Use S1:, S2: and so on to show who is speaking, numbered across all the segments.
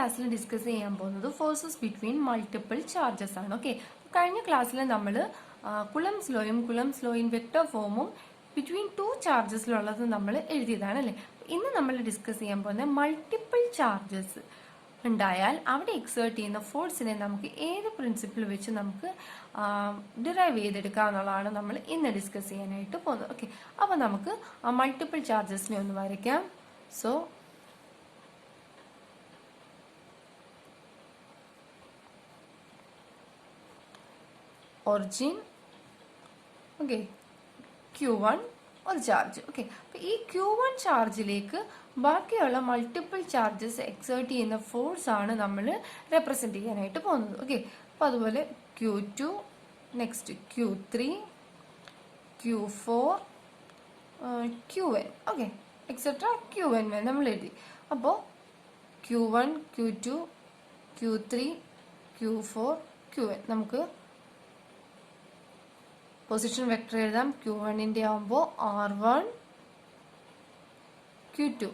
S1: ക്ലാസ്സിൽ ഡിസ്കസ് ചെയ്യാൻ പോകുന്നത് ഫോഴ്സസ് ബിറ്റ്വീൻ മൾട്ടിപ്പിൾ ചാർജസ് ആണ്. ഓക്കെ, കഴിഞ്ഞ ക്ലാസ്സിൽ നമ്മൾ കുളംസ് ലോയും വെക്ടർ ഫോമും ബിറ്റ്വീൻ ടു ചാർജസിലുള്ളത് നമ്മൾ എഴുതിയതാണ് അല്ലേ. ഇന്ന് നമ്മൾ ഡിസ്കസ് ചെയ്യാൻ പോകുന്ന മൾട്ടിപ്പിൾ ചാർജസ് ഉണ്ടായാൽ അവിടെ എക്സേർട്ട് ചെയ്യുന്ന ഫോഴ്സിനെ നമുക്ക് ഏത് പ്രിൻസിപ്പിൾ വെച്ച് നമുക്ക് ഡിറൈവ് ചെയ്തെടുക്കാം എന്നുള്ളതാണ് നമ്മൾ ഇന്ന് ഡിസ്കസ് ചെയ്യാനായിട്ട് പോകുന്നത്. ഓക്കെ, അപ്പോൾ നമുക്ക് ആ മൾട്ടിപ്പിൾ ചാർജസിനെ ഒന്ന് വരയ്ക്കാം. സോ ഒറിജിൻ, ഓക്കെ, Q1 ഒരു ചാർജ്. ഓക്കെ, അപ്പൊ ഈ Q1 ചാർജിലേക്ക് ബാക്കിയുള്ള മൾട്ടിപ്പിൾ ചാർജസ് എക്സേർട്ട് ചെയ്യുന്ന ഫോഴ്സ് ആണ് നമ്മൾ റെപ്രസെന്റ് ചെയ്യാനായിട്ട് പോകുന്നത്. ഓക്കെ, അപ്പൊ അതുപോലെ Q2, next Q3, Q4, Qn, okay, etcetera Qn നമ്മൾ എഴുതി. അപ്പോൾ Q1, Q2, Q3, Q4, Qn നമുക്ക് പൊസിഷൻ വെക്ടർ എഴുതാം. Q1ന്റെ ആവുമ്പോൾ R1, Q2,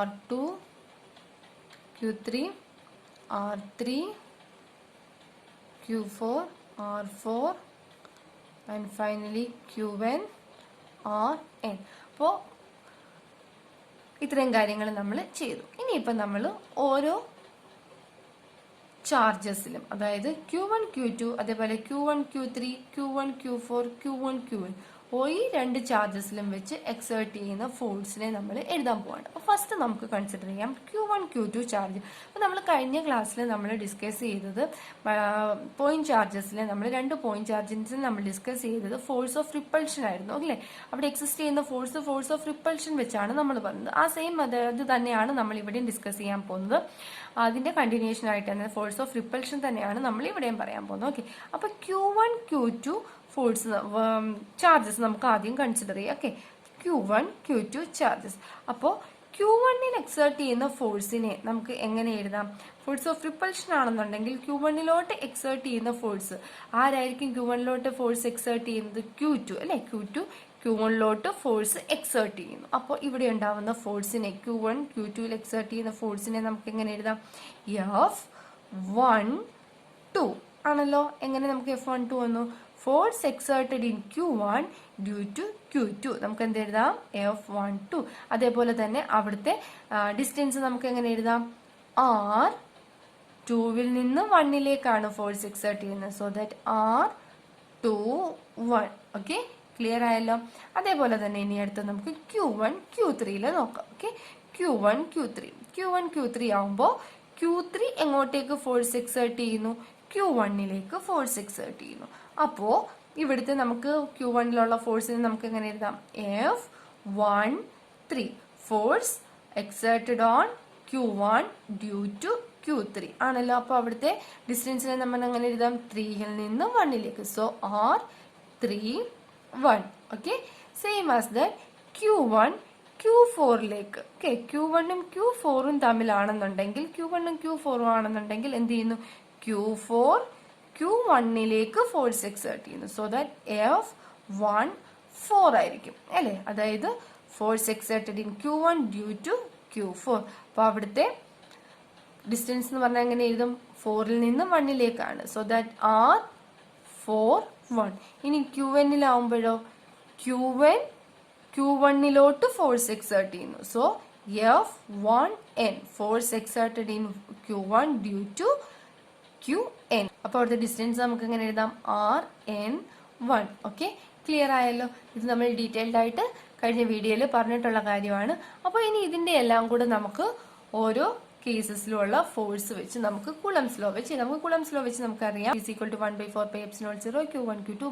S1: R2, Q3, R3, Q4, R4 and finally Qn, Rn. അപ്പോൾ ഇത്രയും കാര്യങ്ങൾ നമ്മൾ ചെയ്തു. ഇനിയിപ്പോൾ നമ്മൾ ഓരോ ചാർജസിലും, അതായത് Q1, Q2, അതേപോലെ Q1, Q3, Q1, Q4, Q1, Qn, ഈ രണ്ട് ചാർജസിലും വെച്ച് എക്സേർട്ട് ചെയ്യുന്ന ഫോഴ്സിനെ നമ്മൾ എഴുതാൻ പോവാണ്. അപ്പോൾ ഫസ്റ്റ് നമുക്ക് കൺസിഡർ ചെയ്യാം Q1, Q2 ചാർജ്. അപ്പോൾ നമ്മൾ കഴിഞ്ഞ ക്ലാസ്സിൽ നമ്മൾ ഡിസ്കസ് ചെയ്തത് പോയിന്റ് ചാർജസിൽ നമ്മൾ രണ്ട് പോയിന്റ് ചാർജസിൽ നമ്മൾ ഡിസ്കസ് ചെയ്തത് ഫോഴ്സ് ഓഫ് റിപ്പൾഷൻ ആയിരുന്നു അല്ലേ. അവിടെ എക്സിസ്റ്റ് ചെയ്യുന്ന ഫോഴ്സ് ഓഫ് റിപ്പൾഷൻ വെച്ചാണ് നമ്മൾ പറഞ്ഞത്. ആ സെയിം അത് തന്നെയാണ് നമ്മൾ ഇവിടെയും ഡിസ്കസ് ചെയ്യാൻ പോകുന്നത്. അതിന്റെ കണ്ടിന്യൂഷൻ ആയിട്ട് തന്നെ ഫോഴ്സ് ഓഫ് റിപ്പൾഷൻ തന്നെയാണ് നമ്മൾ ഇവിടെയും പറയാൻ പോകുന്നത്. ഓക്കെ, അപ്പൊ Q1, Q2 ഫോഴ്സ് ചാർജസ് നമുക്ക് ആദ്യം കൺസിഡർ ചെയ്യാം. Okay, Q1, Q2 charges. അപ്പോൾ Q1ൽ എക്സേർട്ട് ചെയ്യുന്ന ഫോഴ്സിനെ നമുക്ക് എങ്ങനെ എഴുതാം? ഫോഴ്സ് ഓഫ് റിപ്പൾഷൻ ആണെന്നുണ്ടെങ്കിൽ Q1ലോട്ട് എക്സേർട്ട് ചെയ്യുന്ന ഫോഴ്സ് ആരായിരിക്കും? Q1ലോട്ട് ഫോഴ്സ് എക്സേർട്ട് ചെയ്യുന്നത് Q2 അല്ലെ. Q1ലോട്ട് ഫോഴ്സ് എക്സേർട്ട് ചെയ്യുന്നു. അപ്പോൾ ഇവിടെ ഉണ്ടാവുന്ന ഫോഴ്സിനെ Q1, Q2ൽ എക്സേർട്ട് ചെയ്യുന്ന ഫോഴ്സിനെ നമുക്ക് എങ്ങനെ എഴുതാം? F1, 2 ആണല്ലോ. എങ്ങനെ നമുക്ക് F12 വന്നു? Force exerted in Q1 due to Q2. നമുക്ക് എന്ത് എഴുതാം? F12. അതേപോലെ തന്നെ അവിടുത്തെ ഡിസ്റ്റൻസ് നമുക്ക് എങ്ങനെ എഴുതാം? R2വിൽ നിന്ന് 1ലേക്കാണ് ഫോഴ്സ് എക്സേർട്ട് ചെയ്യുന്നത്. So that R2, 1. Okay, clear ആയല്ലോ. അതേപോലെ തന്നെ ഇനി അടുത്ത് നമുക്ക് Q1, Q3 നോക്കാം. ഓക്കെ, Q1, Q3 ആവുമ്പോൾ Q3 എങ്ങോട്ടേക്ക് ഫോഴ്സ് എക്സേർട്ട് ചെയ്യുന്നു? Q1ലേക്ക് ഫോഴ്സ് എക്സേർട്ട് ചെയ്യുന്നു. അപ്പോ ഇവിടുത്തെ നമുക്ക് Q1ലുള്ള ഫോഴ്സിന് നമുക്ക് എങ്ങനെ എഴുതാം? F13. Force exerted on Q1 due to Q3 ആണല്ലോ. അപ്പൊ അവിടുത്തെ ഡിസ്റ്റൻസിനെ നമ്മൾ എങ്ങനെ എഴുതാം? 3ൽ നിന്ന് 1ലേക്ക്. So R3, 1. Okay, same as that Q1, Q4ലേക്ക്. ഓക്കെ, Q1ഉം Q4ഉം തമ്മിലാണെന്നുണ്ടെങ്കിൽ Q1ഉം Q4ഉം ആണെന്നുണ്ടെങ്കിൽ എന്ത് ചെയ്യുന്നു? Q4 Q1ലേക്ക് ഫോഴ്സ് എക്സേർട്ട് ചെയ്യുന്നു. സോ ദാറ്റ് F14 ആയിരിക്കും അല്ലെ. അതായത് force exerted in Q1 due to Q4. അപ്പൊ അവിടുത്തെ ഡിസ്റ്റൻസ് എന്ന് പറഞ്ഞാൽ എങ്ങനെ എഴുതും? 4ൽ നിന്ന് 1ലേക്കാണ്. So that R4, 1. ഇനി Qnലാവുമ്പോഴോ? Q1ലോട്ട് ഫോഴ്സ് എക്സേർട്ട് ചെയ്യുന്നു. So F1n. Force exerted in Q1 due to Qn. അപ്പോൾ അവിടുത്തെ ഡിസ്റ്റൻസ് നമുക്ക് എങ്ങനെ എഴുതാം? Rn1. ഓക്കെ, ക്ലിയർ ആയല്ലോ. ഇത് നമ്മൾ ഡീറ്റെയിൽഡ് ആയിട്ട് കഴിഞ്ഞ വീഡിയോയിൽ പറഞ്ഞിട്ടുള്ള കാര്യമാണ്. അപ്പോൾ ഇനി ഇതിന്റെ എല്ലാം കൂടെ നമുക്ക് ഓരോ കേസസിലുള്ള ഫോഴ്സ് വെച്ച് നമുക്ക് കുളംസ് ലോ വെച്ച് നമുക്കറിയാം = 1/4πε0 Q1, Q2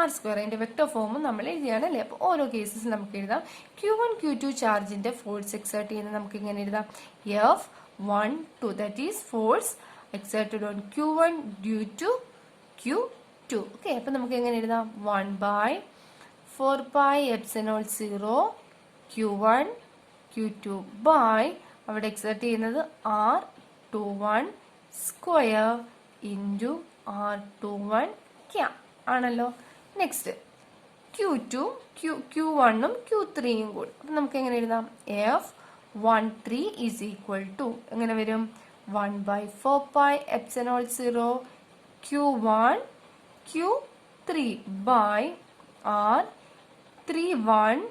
S1: R². അതിന്റെ വെക്ടർ ഫോമും നമ്മൾ എഴുതിയാണ് അല്ലേ. അപ്പോൾ ഓരോ കേസസ് നമുക്ക് എഴുതാം. Q1, Q2 ചാർജിന്റെ ഫോഴ്സ് എക്സേർട്ട് ചെയ്യുന്നത് നമുക്ക് എങ്ങനെ എഴുതാം? F12. That is force exerted on Q1 due to Q2. Okay, അപ്പൊ നമുക്ക് എങ്ങനെ എഴുതാം? 1/4πε0 Q1, Q2 അവിടെ എക്സേർട്ട് ചെയ്യുന്നത് R21 സ്ക്വയർ ഇൻറ്റു R21 ക്യാ ആണല്ലോ. നെക്സ്റ്റ് Q1ഉം Q3യും കൂടി. അപ്പൊ നമുക്ക് എങ്ങനെ എഴുതാം? F13 ഈസ് ഈക്വൽ ടു എങ്ങനെ വരും? 1 by 4 pi epsilon 0 q1 q3 by r 31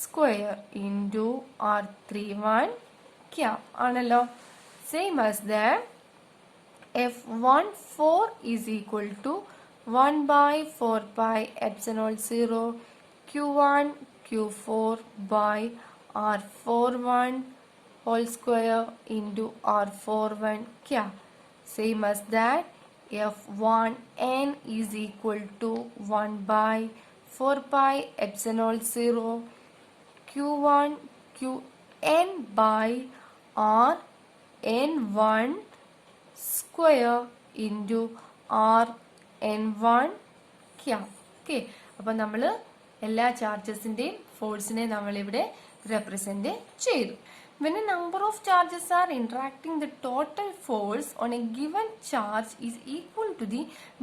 S1: square into r31 cap ആണല്ലോ. Same as that F14 is equal to 1 by 4 pi epsilon 0 q1 q4 by r41 whole square into r41 cap. Same as that F1n is equal to 1 by 4 pi epsilon 0 q1 qn by r n1 square into r n1 cap. Okay, അപ്പം നമ്മൾ എല്ലാ ചാർജസിൻ്റെയും ഫോഴ്സിനെ നമ്മളിവിടെ represent ചെയ്തു. When a number of charges are interacting, the total force on a given charge is equal to the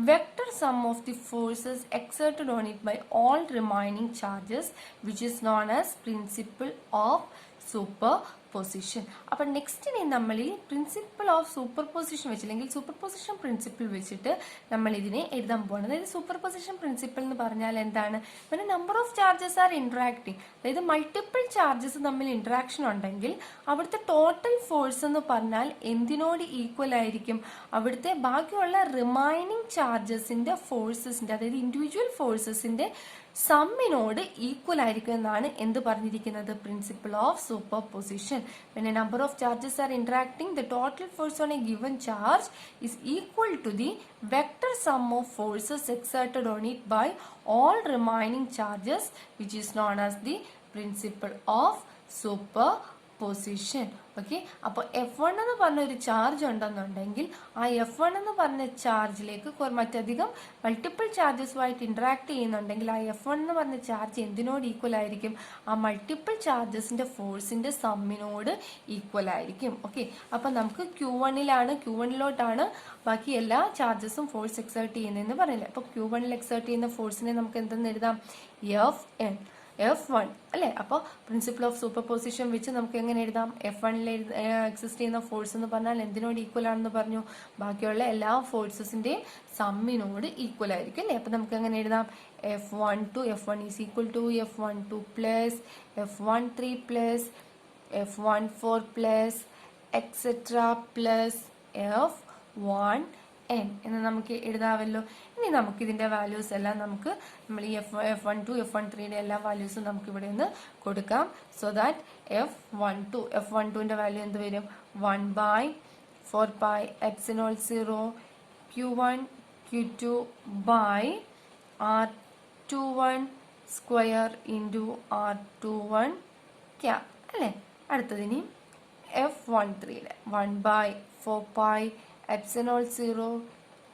S1: vector sum of the forces exerted on it by all remaining charges, which is known as principle of superposition. അപ്പോൾ next നമ്മൾ ഈ principle of superposition വെച്ച് അല്ലെങ്കിൽ superposition principle വെച്ചിട്ട് നമ്മൾ ഇതിനെ എഴുതാൻ പോകണം. അതായത് സൂപ്പർപൊസിഷൻ പ്രിൻസിപ്പിൾ എന്ന് പറഞ്ഞാൽ എന്താണ്? പിന്നെ number of charges are interacting, അതായത് മൾട്ടിപ്പിൾ ചാർജസ് തമ്മിൽ ഇന്ററാക്ഷൻ ഉണ്ടെങ്കിൽ അവിടുത്തെ ടോട്ടൽ ഫോഴ്സ് എന്ന് പറഞ്ഞാൽ എന്തിനോട് ഈക്വൽ ആയിരിക്കും? അവിടുത്തെ ബാക്കിയുള്ള റിമൈനിങ് ചാർജസിന്റെ ഫോഴ്സസിന്റെ, അതായത് ഇൻഡിവിജ്വൽ ഫോഴ്സസിന്റെ സമ്മിനോട് ഈക്വൽ ആയിരിക്കും എന്നാണ് എന്ത് പറഞ്ഞിരിക്കുന്നത്? Principle of superposition. When a number of charges are interacting, the total force on a given charge is equal to the vector sum of forces exerted on it by all remaining charges, which is known as the principle of superposition. Okay, അപ്പോൾ F1 എന്ന് പറഞ്ഞ ഒരു charge ഉണ്ടെന്നുണ്ടെങ്കിൽ ആ F1 എന്ന് പറഞ്ഞ ചാർജിലേക്ക് മറ്റധികം multiple ചാർജസുമായിട്ട് interact ചെയ്യുന്നുണ്ടെങ്കിൽ ആ F1 എന്ന് പറഞ്ഞ ചാർജ് എന്തിനോട് ഈക്വൽ ആയിരിക്കും? ആ മൾട്ടിപ്പിൾ ചാർജസിന്റെ ഫോഴ്സിന്റെ സമ്മിനോട് ഈക്വൽ ആയിരിക്കും. ഓക്കെ, അപ്പം നമുക്ക് Q1ലോട്ടാണ് ബാക്കി എല്ലാ ചാർജസും ഫോഴ്സ് എക്സേർട്ട് ചെയ്യുന്നതെന്ന് പറയില്ലേ. അപ്പോൾ Q1ൽ എക്സേർട്ട് ചെയ്യുന്ന ഫോഴ്സിനെ നമുക്ക് എന്തെന്ന് എഴുതാം? F1 അല്ലേ. അപ്പോൾ പ്രിൻസിപ്പിൾ ഓഫ് സൂപ്പർപൊസിഷൻ വെച്ച് നമുക്ക് എങ്ങനെ എഴുതാം? F1ൽ എക്സിസ്റ്റ് ചെയ്യുന്ന ഫോഴ്സ് എന്ന് പറഞ്ഞാൽ എന്തിനോട് ഈക്വൽ ആണെന്ന് പറഞ്ഞു? ബാക്കിയുള്ള എല്ലാ ഫോഴ്സസിന്റെയും സമ്മിനോട് ഈക്വൽ ആയിരിക്കും അല്ലേ. അപ്പം നമുക്ക് എങ്ങനെ എഴുതാം? F1 is equal to F12 plus F13 plus F14 plus etcetera plus F1n എന്ന് നമുക്ക് എഴുതാമല്ലോ. ഇനി നമുക്ക് ഇതിന്റെ വാല്യൂസ് എല്ലാം നമുക്ക് നമ്മൾ ഈ F12 F13യുടെ എല്ലാ വാല്യൂസും നമുക്ക് ഇവിടെ നിന്ന് കൊടുക്കാം. സോ ദാറ്റ് F12ന്റെ വാല്യൂ എന്ത് വരും? 1 by 4 pi epsilon 0 q1 q2 by r21 square into r21 cap അല്ലേ. അടുത്തതിനി F13യുടെ 1 by 4 pi epsilon 0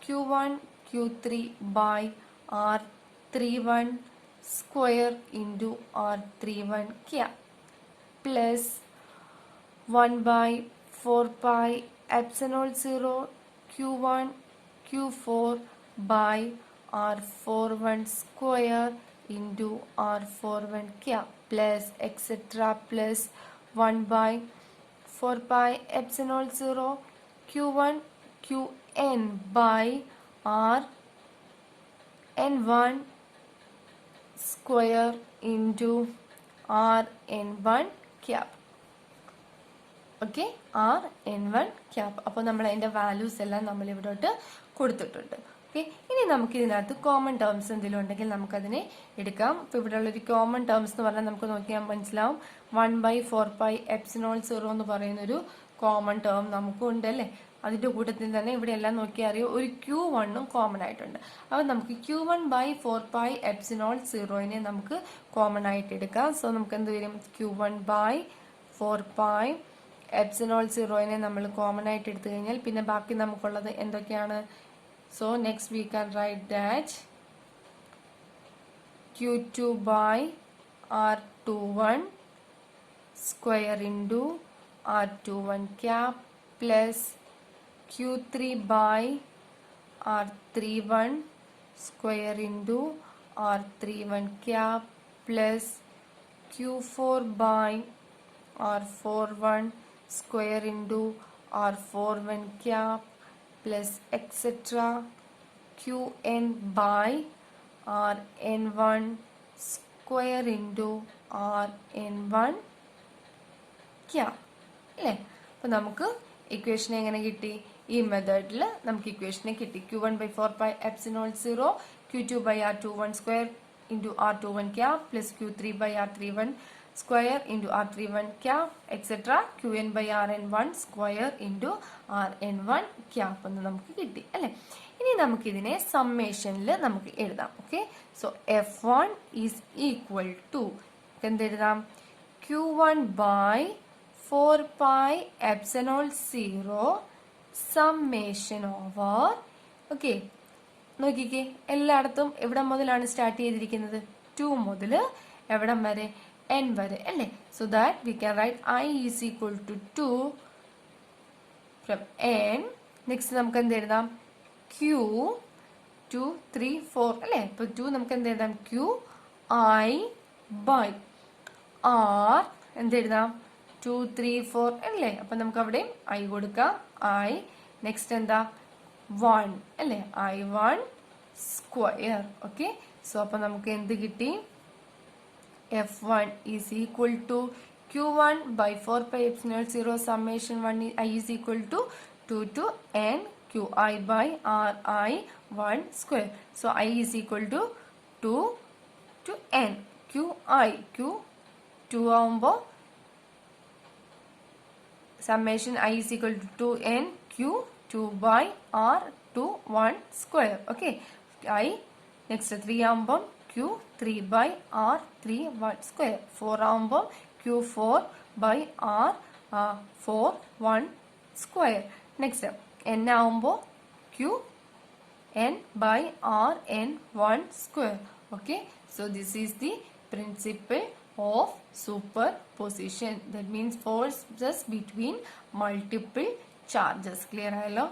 S1: q1 q3 by r31 square into r31 cap plus 1 by 4 pi epsilon 0 q1 q4 by r41 square into r41 cap plus etc plus 1 by 4 pi epsilon 0 q1 qn by r n1 square into r n1 cap. Okay, r n1 cap. അപ്പോൾ നമ്മൾ അതിൻ്റെ values എല്ലാം നമ്മൾ ഇവിടോട്ട് കൊടുത്തിട്ടുണ്ട്. Okay, ഇനി നമുക്ക് ഇതിനകത്ത് common terms എന്തെങ്കിലും ഉണ്ടെങ്കിൽ നമുക്കതിനെ എടുക്കാം. ഇപ്പോൾ ഇവിടെ ഉള്ളൊരു കോമൺ ടേംസ് എന്ന് പറഞ്ഞാൽ നമുക്ക് നോക്കിയാൽ മനസ്സിലാവും. 1 by 4 pi epsilon 0 എന്ന് പറയുന്നൊരു കോമൺ ടേം നമുക്കുണ്ട് അല്ലേ. അതിൻ്റെ കൂട്ടത്തിൽ തന്നെ ഇവിടെ എല്ലാം നോക്കിയാൽ അറിയാം ഒരു Q1ഉം കോമൺ ആയിട്ടുണ്ട്. അപ്പോൾ നമുക്ക് Q1 by 4 pi epsilon 0നെ നമുക്ക് കോമൺ ആയിട്ട് എടുക്കാം. സോ നമുക്ക് എന്ത് വരും? Q1 by 4 pi epsilon 0നെ നമ്മൾ കോമൺ ആയിട്ട് എടുത്തു കഴിഞ്ഞാൽ പിന്നെ ബാക്കി നമുക്കുള്ളത് എന്തൊക്കെയാണ്? So next we can right that Q2 by R21 square into R21 cap plus Q3 by R31 square into R31 cap plus Q4 by R41 square into R4 1 cap plus etc. Qn by Rn1 square into Rn1 cap അല്ലേ? അപ്പം നമുക്ക് equation എങ്ങനെ കിട്ടി? ഈ മെത്തേഡിൽ നമുക്ക് ഇക്വേഷനെ കിട്ടി. Q1/4πε0 Q2/R21 square into R21 cap plus Q3/R31 square into R31 cap etc. Qn/Rn1 square into Rn1 cap എന്ന് നമുക്ക് കിട്ടി അല്ലേ? ഇനി നമുക്കിതിനെ സമ്മേഷനിൽ നമുക്ക് എഴുതാം. Okay, so F1 is equal to എന്തെഴുതാം? Q1/4πε0 summation over. ഓക്കെ, നോക്കിക്കേ, എല്ലായിടത്തും എവിടെ മുതലാണ് സ്റ്റാർട്ട് ചെയ്തിരിക്കുന്നത്? 2 മുതൽ എവിടം വരെ? n വരെ അല്ലേ? So that we can write I is equal to 2 from n. Next നമുക്ക് എന്ത് എഴുതാം? Q 2 3 4 അല്ലേ? അപ്പൊ 2 നമുക്ക് എന്ത് എഴുതാം? Q I by R എന്തെഴുതാം? 2 3 4 അല്ലേ? അപ്പൊ നമുക്ക് അവിടെ I കൊടുക്കാം. I നെക്സ്റ്റ് എന്താ? 1 അല്ലേ? I1 square. ഓക്കെ, സോ അപ്പൊ നമുക്ക് എന്ത് കിട്ടി? F1 is equal to Q1/4πε0 summation 1 I is equal to 2 to n Qi by Ri 1 square. So I is equal to 2 to n Qi. Q 2 ആവുമ്പോൾ summation I is equal to 2n Q 2 by R 2 1 square. Okay, I next 3 ആവുമ്പോൾ Q 3 by R 3 1 square. 4 ആവുമ്പോൾ Q 4 by R 4 1 square. Next n ആവുമ്പോൾ Q n by R n 1 square. Okay, so this is the principle of superposition. That means forces between multiple charges. Clear ആയല്ലോ?